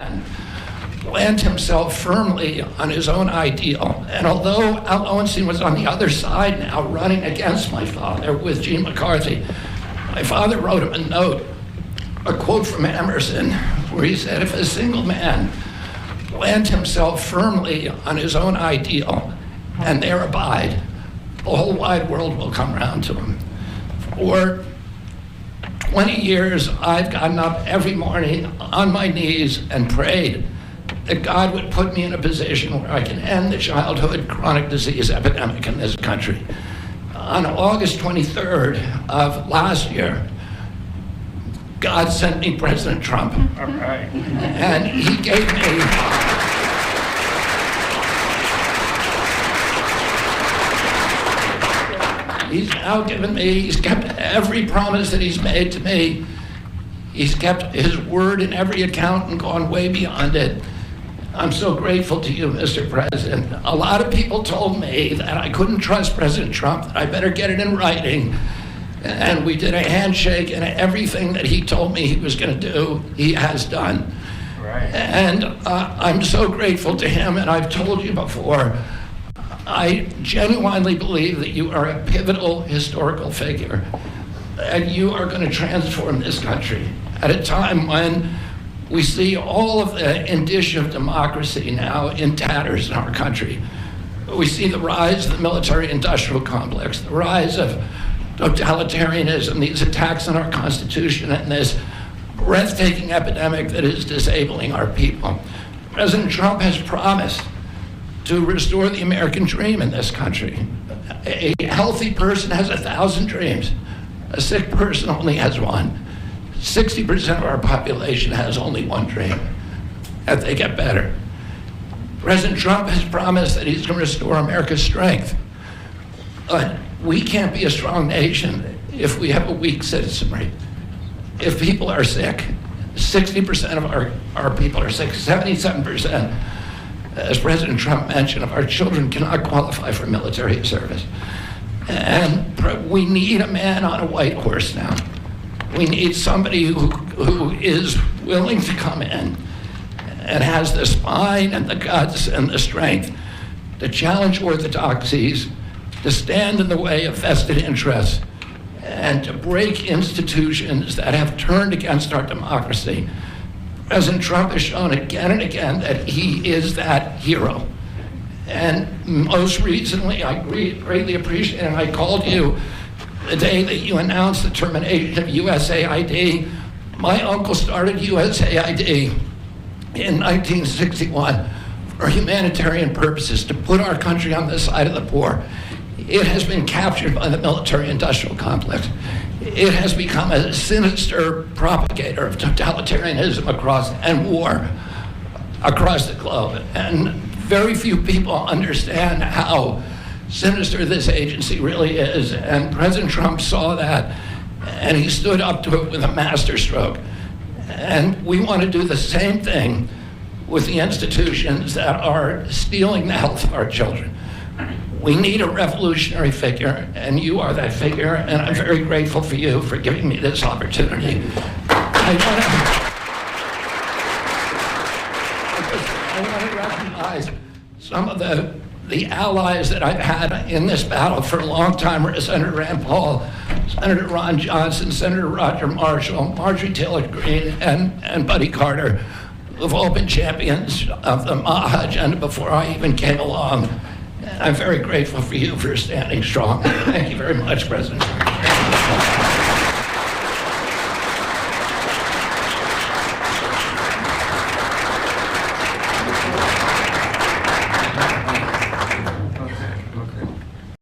and land himself firmly on his own ideal. And although Al Lowenstein was on the other side now, running against my father with Gene McCarthy, my father wrote him a note, a quote from Emerson, where he said, "If a single man land himself firmly on his own ideal and there abide, the whole wide world will come round to him." For 20 years, I've gotten up every morning on my knees and prayed that God would put me in a position where I can end the childhood chronic disease epidemic in this country. On August 23rd of last year, God sent me President Trump. All right. And he gave me he's now given me, he's kept every promise that he's made to me. He's kept his word in every account and gone way beyond it. I'm so grateful to you, Mr. President. A lot of people told me that I couldn't trust President Trump, that I better get it in writing. And we did a handshake, and everything that he told me he was going to do, he has done. Right. And I'm so grateful to him, and I've told you before, I genuinely believe that you are a pivotal historical figure, and you are going to transform this country at a time when we see all of the indicia of democracy now in tatters in our country. We see the rise of the military-industrial complex, the rise of totalitarianism, these attacks on our Constitution, and this breathtaking epidemic that is disabling our people. President Trump has promised to restore the American dream in this country. A healthy person has 1,000 dreams. A sick person only has one. 60% of our population has only one dream, that they get better. President Trump has promised that he's going to restore America's strength. But we can't be a strong nation if we have a weak citizenry. If people are sick, 60% of our people are sick, 77%, as President Trump mentioned, of our children cannot qualify for military service. And we need a man on a white horse now. We need somebody who is willing to come in and has the spine and the guts and the strength to challenge orthodoxies, to stand in the way of vested interests, and to break institutions that have turned against our democracy. President Trump has shown again and again that he is that hero. And most recently, I greatly appreciate it, and I called you the day that you announced the termination of USAID. My uncle started USAID in 1961 for humanitarian purposes, to put our country on the side of the poor. It has been captured by the military-industrial complex. It has become a sinister propagator of totalitarianism and war across the globe. And very few people understand how sinister this agency really is. And President Trump saw that, and he stood up to it with a masterstroke. And we want to do the same thing with the institutions that are stealing the health of our children. We need a revolutionary figure, and you are that figure, and I'm very grateful for you for giving me this opportunity. I want to recognize some of the allies that I've had in this battle for a long time: Senator Rand Paul, Senator Ron Johnson, Senator Roger Marshall, Marjorie Taylor Greene, and Buddy Carter, who've all been champions of the MAHA agenda before I even came along. I'm very grateful for you for standing strong. Thank you very much, President Trump.